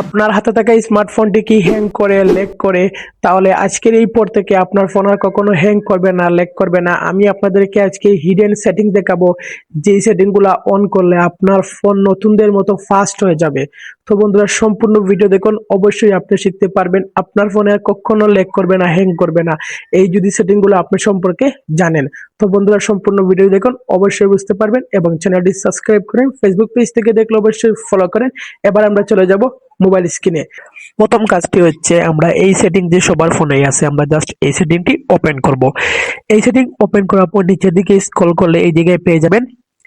আপনার হাতে থাকা স্মার্টফোনটি কি হ্যাং করে, ল্যাগ করে, তাহলে আজকের এই পর থেকে আপনার ফোন আর কখনো হ্যাং করবে না, ল্যাগ করবে না। আমি আপনাদেরকে আজকে হিডেন সেটিং দেখাবো, যেই সেটিংগুলো অন করলে আপনার ফোন নতুনদের মতো ফাস্ট হয়ে যাবে। তো বন্ধুরা, সম্পূর্ণ ভিডিও দেখুন, অবশ্যই আপনি শিখতে পারবেন। আপনার ফোনে আর কখনো ল্যাগ করবে না, হ্যাং করবে না, এই যদি সেটিংগুলো আপনি সম্পর্কে জানেন। তো বন্ধুরা, সম্পূর্ণ ভিডিও দেখুন, অবশ্যই বুঝতে পারবেন এবং চ্যানেলটি সাবস্ক্রাইব করেন। ফেসবুক পেজ থেকে দেখলে অবশ্যই ফলো করেন। এবার আমরা চলে যাব মোবাইল স্ক্রিনে। প্রথম কাজটি হচ্ছে, আমরা এই সেটিং যে সবার ফোনেই আছে, আমরা জাস্ট এই সেটিংটি ওপেন করব। এই সেটিং ওপেন করার পর নিচের দিকে স্ক্রল করলে এই জায়গায় পেয়ে যাবেন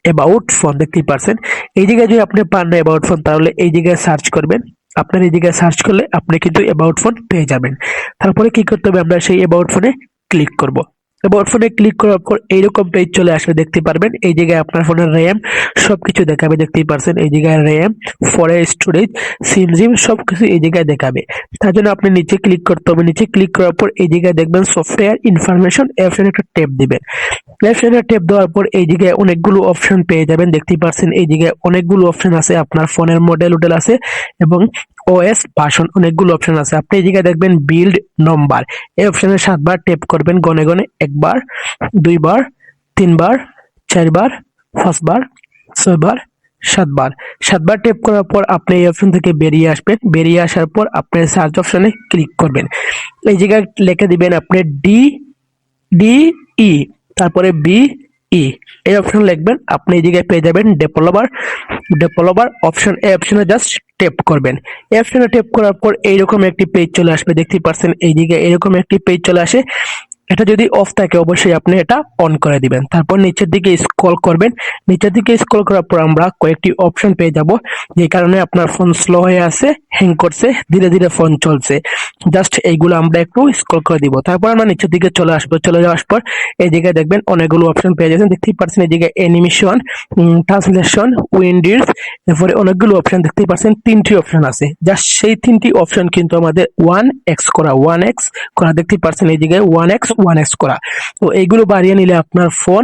অ্যাবাউট ফোন, দেখতেই পারছেন। এই জায়গায় যদি আপনি পান না অ্যাবাউট ফোন, তাহলে এই জায়গায় সার্চ করবেন। আপনার এই জায়গায় সার্চ করলে আপনি কিন্তু অ্যাবাউট ফোন পেয়ে যাবেন। তারপরে কি করতে হবে, আমরা সেই অ্যাবাউট ফোনে ক্লিক করব। অ্যাবাউট ফোনে ক্লিক করার পর এইরকম পেজ চলে আসলে দেখতে পারবেন এই জায়গায় আপনার ফোনের র্যাম সবকিছু দেখাবে, দেখতেই পারছেন। এই জায়গায় র্যাম, ফোনের স্টোরেজ, সিম সবকিছু এই জায়গায় দেখাবে। তার জন্য আপনি নিচে ক্লিক করতে হবে। নিচে ক্লিক করার পর এই জায়গায় দেখবেন সফটওয়্যার ইনফরমেশন, অপশনে একটা ট্যাপ দিবেন। অপশনে ট্যাপ দেওয়ার পর এই জায়গায় অনেকগুলো অপশন পেয়ে যাবেন, দেখতেই পারছেন। এই জায়গায় অনেকগুলো অপশন আছে, আপনার ফোনের মডেল আছে এবং ওএস ভার্সন, অনেকগুলো অপশন আছে। আপনি এই জায়গায় দেখবেন বিল্ড নম্বর, এই অপশনে 7বার ট্যাপ করবেন গনে গনে, 1বার, 2বার, 3বার, 4বার, 5বার, 6বার, 7বার। 7বার ট্যাপ করার পর আপনি এই অপশন থেকে বেরিয়ে আসবেন। বেরিয়ে আসার পর আপনি সার্চ অপশনে ক্লিক করবেন। এই জায়গায় লিখে দিবেন আপনি DE, তারপরে BE, এই অপশন লিখবেন। আপনি এই জায়গায় পেয়ে যাবেন ডেভেলপার অপশন। এই অপশনে জাস্ট ট্যাপ করবেন। এই অপশনে ট্যাপ করার পর এইরকম একটি পেজ চলে আসবে, দেখতেই পারছেন। এই জায়গায় এরকম একটি পেজ চলে আসে। এটা যদি অফ থাকে অবশ্যই আপনি এটা অন করে দিবেন। তারপর নিচের দিকে স্ক্রল করবেন। নিচের দিকে স্ক্রল করার পর আমরা কয়েকটি অপশন পেয়ে যাব, যে কারণে আপনার ফোন স্লো হয়ে আছে, হ্যাং করছে, ধীরে ধীরে ফোন চলছে। জাস্ট এইগুলো আমরা একটু স্ক্রল করে দিব। তারপর আমরা নিচের দিকে চলে আসবো। চলে যাওয়ার পর এই জায়গায় দেখবেন অনেকগুলো অপশন পেয়ে যাচ্ছেন, দেখতেই পাচ্ছেন। এই জায়গায় অ্যানিমেশন, ট্রান্সলেশন, উইন্ডোজ, এরপরে অনেকগুলো অপশন দেখতেই পাচ্ছেন। 3টি অপশন আছে। জাস্ট সেই 3টি অপশন কিন্তু আমাদের 1x করা, দেখতেই পাচ্ছেন। এই জায়গায় 1x করা। তো এইগুলো বাড়িয়ে নিলে আপনার ফোন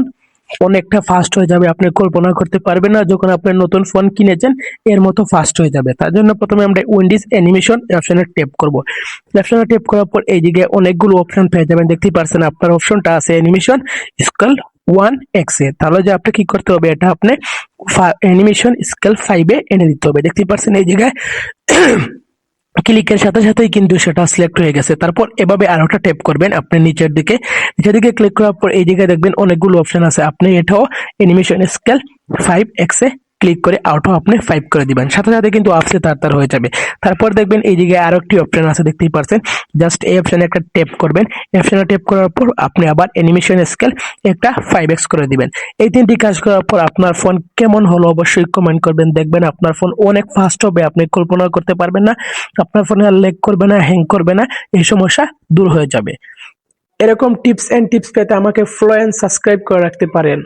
অনেকটা ফাস্ট হয়ে যাবে। আপনি কল্পনা করতে পারবেন না, যখন আপনি নতুন ফোন কিনেছেন এর মতো ফাস্ট হয়ে যাবে। তার জন্য প্রথমে আমরা উইন্ডোজ অ্যানিমেশন অপশনে ট্যাপ করব। অপশনে ট্যাপ করার পর এই জায়গায় অনেকগুলো অপশন পেয়ে যাবেন, দেখতেই পারছেন। আপনার অপশনটা আছে অ্যানিমেশন স্কেল 1x এ। তাহলে যে আপনি কি করতে হবে, এটা আপনি অ্যানিমেশন স্কেল 5 এ এনে দিতে হবে, দেখতেই পারছেন। এই জায়গায় ক্লিকের সাথে সাথেই কিন্তু সেটা সিলেক্ট হয়ে গেছে। তারপর এভাবে আরোটা ট্যাপ করবেন আপনি নিচের দিকে। ক্লিক করার পর এই জায়গায় দেখবেন অনেকগুলো অপশন আছে। আপনি এটাও অ্যানিমেশন স্কেল 5x এ ক্লিক করে আউটও আপনি 5 করে দিবেন, সাথে সাথে কিন্তু আপসে তার হয়ে যাবে। তারপর দেখবেন এই জায়গায় আরো একটি অপশন আছে, দেখতেই পারছেন। জাস্ট এই অপশনে একটা ট্যাপ করবেন। অপশনে ট্যাপ করার পর আপনি আবার অ্যানিমেশন স্কেল একটা 5x করে দিবেন। এই 3টি কাজ করার পর আপনার ফোন কেমন হলো অবশ্যই কমেন্ট করবেন। দেখবেন আপনার ফোন অনেক ফাস্ট হবে, আপনি কল্পনা করতে পারবেন না। আপনার ফোনে আর ল্যাগ করবে না, হ্যাং করবে না, এই সমস্যা দূর হয়ে যাবে। এরকম টিপস পেতে আমাকে ফলো এন্ড সাবস্ক্রাইব করে রাখতে পারেন।